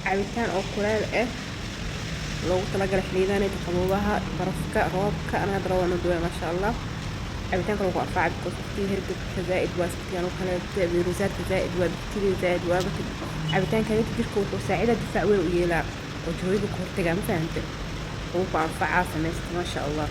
cabitaan oo kuleel ah loogu talagalay xiliyadan qaboobaha barafka roobka ana darawna duwa ma sha Allah cabitaanka lagu anfacay qofkii hergebka zaid waa sidaan oo kale virusaadka zaid waa bacteria zaid waa cabitaanka jirka wuxuu saacidaa difaac weyn u yeelaa oo jirooyinka ka hortaga ma fahantay oo ku anfacaa sameeysta ma sha Allah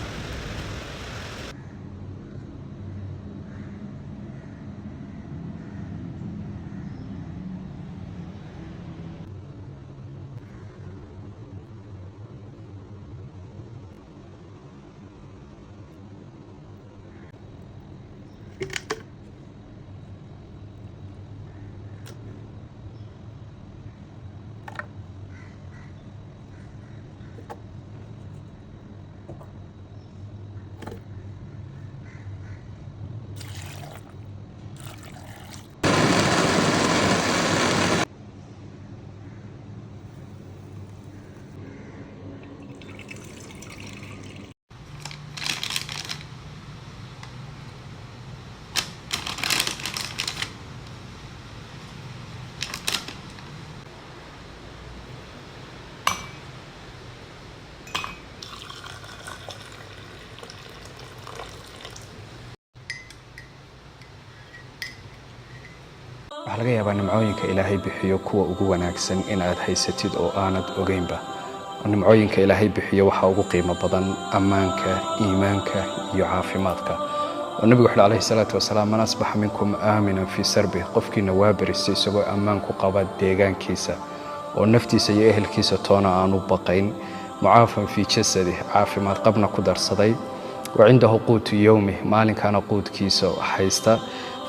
waxa laga yaabaa nimcooyinka Ilaahay bixiyo kuwa ugu wanaagsan in aad haysatid oo aanad ogeynba nimcooyinka Ilaahay bixiyo waxa ugu qiimo badan amaanka iimaanka iyo caafimaadka nabiga wuxuu alayhi salaatu wasalaam man asbaha minkum aaminan fi sarbi qofkiina waa barisay isagoo amaan ku qaba deegaankiisa oo naftiisa iyo ehelkiisa toona aanu baqayn mucaafan fi jasadi caafimaad qabna ku darsaday وعنده قوت يومه مالن كان قوت كيسو حيستا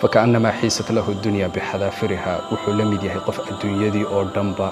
فكأنما حيست له الدنيا بحذافرها وحلمي دي قف الدنيا دي أو دنبا